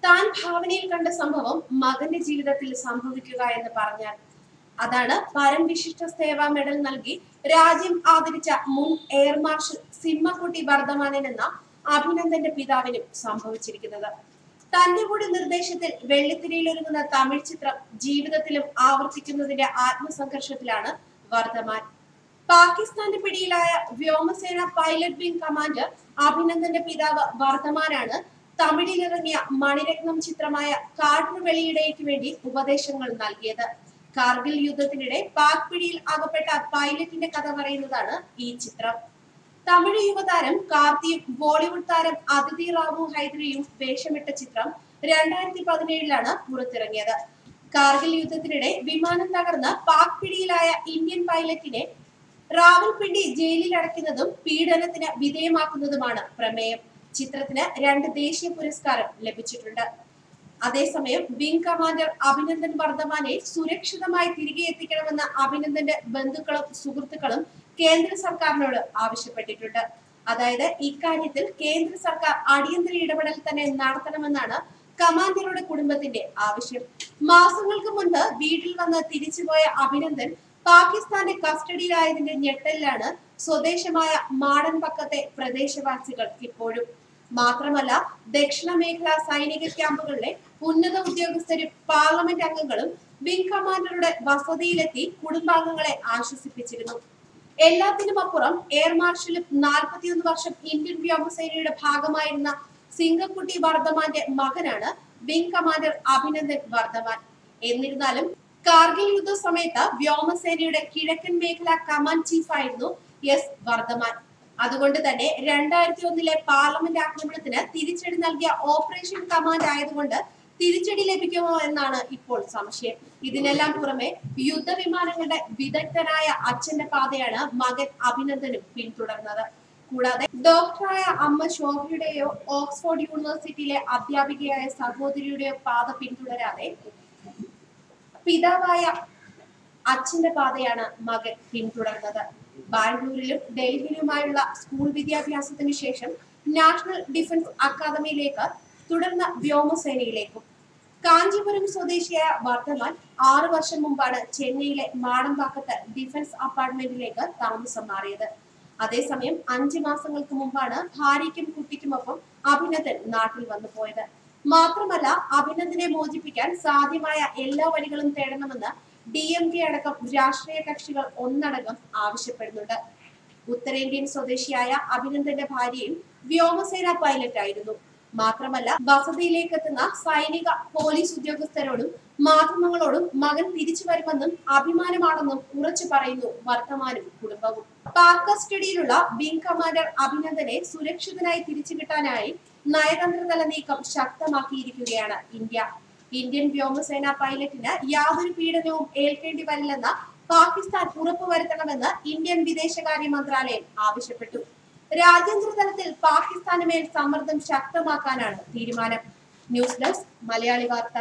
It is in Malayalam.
താൻ ഭാവനയിൽ കണ്ട സംഭവം മകന്റെ ജീവിതത്തിൽ സംഭവിക്കുക എന്ന് പറഞ്ഞാൽ അതാണ് പരംവിശിഷ്ട സേവാ മെഡൽ നൽകി രാജ്യം ആദരിച്ച മുൻ എയർ മാർഷൽ സിമ്മക്കുട്ടി വർദ്ധമാനൻ എന്ന അഭിനന്ദന്റെ പിതാവിനും സംഭവിച്ചിരിക്കുന്നത്. തന്റെ കൂടി നിർദ്ദേശത്തിൽ വെള്ളിത്തിരയിലൊരുങ്ങുന്ന തമിഴ് ചിത്രം ജീവിതത്തിലും ആവർത്തിക്കുന്നതിന്റെ ആത്മസംഘർഷത്തിലാണ് വർദ്ധമാൻ. പാകിസ്ഥാന്റെ പിടിയിലായ വ്യോമസേന പൈലറ്റ് വിംഗ് കമാൻഡർ അഭിനന്ദന്റെ പിതാവ് വർദ്ധമാനാണ് തമിഴിലിറങ്ങിയ മണിരത്നം ചിത്രമായ കാട്ടുവെളിയിടയ്ക്ക് വേണ്ടി ഉപദേശങ്ങൾ നൽകിയത്. കാർഗിൽ യുദ്ധത്തിനിടെ പാക് പിടിയിൽ അകപ്പെട്ട പൈലറ്റിന്റെ കഥ പറയുന്നതാണ് ഈ ചിത്രം. തമിഴ് യുവതാരം കാർത്തിയും ബോളിവുഡ് താരം അതിഥി റാവു ഹൈദരിയും വേഷമിട്ട ചിത്രം 2017 പുറത്തിറങ്ങിയത്. കാർഗിൽ യുദ്ധത്തിനിടെ വിമാനം തകർന്ന് പാക് പിടിയിലായ ഇന്ത്യൻ പൈലറ്റിനെ റാവൽപിണ്ടി ജയിലിൽ അടയ്ക്കുന്നതും പീഡനത്തിന് വിധേയമാക്കുന്നതുമാണ് പ്രമേയം. ചിത്രത്തിന് 2 ദേശീയ പുരസ്കാരം ലഭിച്ചിട്ടുണ്ട്. അതേസമയം വിംഗ് കമാൻഡർ അഭിനന്ദൻ വർദ്ധമാനെ സുരക്ഷിതമായി തിരികെ എത്തിക്കണമെന്ന് അഭിനന്ദന്റെ ബന്ധുക്കളും സുഹൃത്തുക്കളും കേന്ദ്ര സർക്കാരിനോട് ആവശ്യപ്പെട്ടിട്ടുണ്ട്. അതായത് ഇക്കാര്യത്തിൽ കേന്ദ്ര സർക്കാർ അടിയന്തര ഇടപെടൽ തന്നെ നടത്തണമെന്നാണ് കമാൻഡറുടെ കുടുംബത്തിന്റെ ആവശ്യം. മാസങ്ങൾക്ക് മുൻപ് വീട്ടിൽ വന്ന് തിരിച്ചുപോയ അഭിനന്ദൻ പാകിസ്ഥാന്റെ കസ്റ്റഡിയിലായതിന്റെ ഞെട്ടലിലാണ് സ്വദേശമായ മാടൻപക്കത്തെ പ്രദേശവാസികൾ ഇപ്പോഴും. മാത്രമല്ല, ദക്ഷിണ മേഖലാ സൈനിക ക്യാമ്പുകളിലെ ഉന്നത ഉദ്യോഗസ്ഥരും പാർലമെന്റ് അംഗങ്ങളും വിംഗ് കമാൻഡറുടെ വസതിയിലെത്തി കുടുംബാംഗങ്ങളെ ആശ്വസിപ്പിച്ചിരുന്നു. എല്ലാത്തിനുമപ്പുറം എയർ മാർഷലും 41 വർഷം ഇന്ത്യൻ വ്യോമസേനയുടെ ഭാഗമായിരുന്ന സിംഗക്കുട്ടി വർദ്ധമാന്റെ മകനാണ് വിംഗ് കമാൻഡർ അഭിനന്ദൻ വർദ്ധമാൻ. എന്നിരുന്നാലും കാർഗിൽ യുദ്ധ സമയത്ത് വ്യോമസേനയുടെ കിഴക്കൻ മേഖലാ കമാൻഡ് ചീഫായിരുന്നു എസ് വർദ്ധമാൻ. അതുകൊണ്ട് തന്നെ 2001 പാർലമെന്റ് ആക്രമണത്തിന് തിരിച്ചടി നൽകിയ ഓപ്പറേഷൻ കമാൻഡ് ആയതുകൊണ്ട് തിരിച്ചടി ലഭിക്കുമോ എന്നാണ് ഇപ്പോൾ സംശയം. ഇതിനെല്ലാം പുറമെ യുദ്ധവിമാനങ്ങളുടെ വിദഗ്ധനായ അച്ഛന്റെ പാതയാണ് മകൻ അഭിനന്ദനും പിന്തുടർന്നത്. കൂടാതെ ഡോക്ടറായ അമ്മ ശോഭയുടെയോ ഓക്സ്ഫോർഡ് യൂണിവേഴ്സിറ്റിയിലെ അധ്യാപികയായ സഹോദരിയുടെയോ പാത പിന്തുടരാതെ പിതാവായ അച്ഛന്റെ പാതയാണ് മകൻ പിന്തുടർന്നത്. ബാംഗ്ലൂരിലും ഡൽഹിയിലുമായുള്ള സ്കൂൾ വിദ്യാഭ്യാസത്തിനു ശേഷം നാഷണൽ ഡിഫൻസ് അക്കാദമിയിലേക്ക്, തുടർന്ന് വ്യോമസേനയിലേക്കും. കാഞ്ചീപുരം സ്വദേശിയായ വർദ്ധമാൻ 6 വർഷം മുമ്പാണ് ചെന്നൈയിലെ മാടമ്പാക്കത്ത് ഡിഫൻസ് അപ്പാർട്ട്മെന്റിലേക്ക് താമസം മാറിയത്. അതേസമയം 5 മാസങ്ങൾക്ക് മുമ്പാണ് ഭാര്യയ്ക്കും കുട്ടിക്കുമൊപ്പം അഭിനന്ദൻ നാട്ടിൽ വന്നു പോയത്. മാത്രമല്ല, അഭിനന്ദനെ മോചിപ്പിക്കാൻ സാധ്യമായ എല്ലാ വഴികളും തേടണമെന്ന് DMK അടക്കം രാഷ്ട്രീയ കക്ഷികൾ ഒന്നടങ്കം ആവശ്യപ്പെടുന്നുണ്ട്. ഉത്തരേന്ത്യൻ സ്വദേശിയായ അഭിനന്ദന്റെ ഭാര്യയും വ്യോമസേന പൈലറ്റ് ആയിരുന്നു. മാത്രമല്ല, വസതിയിലേക്ക് എത്തുന്ന സൈനിക പോലീസ് ഉദ്യോഗസ്ഥരോടും മാധ്യമങ്ങളോടും മകൻ തിരിച്ചു വരുമെന്നും അഭിമാനമാണെന്നും ഉറച്ചു പറയുന്നു വർദ്ധമാനും കുടുംബവും. പാക് കസ്റ്റഡിയിലുള്ള വിംഗ് കമാൻഡർ അഭിനന്ദനെ സുരക്ഷിതനായി തിരിച്ചു കിട്ടാനായി നയതന്ത്രതല നീക്കം ശക്തമാക്കിയിരിക്കുകയാണ് ഇന്ത്യ. ഇന്ത്യൻ വ്യോമസേന പൈലറ്റിന് യാതൊരു പീഡനവും ഏൽക്കേണ്ടി വരില്ലെന്ന് പാകിസ്ഥാൻ ഉറപ്പുവരുത്തണമെന്ന് ഇന്ത്യൻ വിദേശകാര്യ മന്ത്രാലയം ആവശ്യപ്പെട്ടു. രാജ്യാന്തര തലത്തിൽ പാകിസ്ഥാന് മേൽ സമ്മർദ്ദം ശക്തമാക്കാനാണ് തീരുമാനം. ന്യൂസ് ഡെസ്ക് മലയാളി വാർത്ത.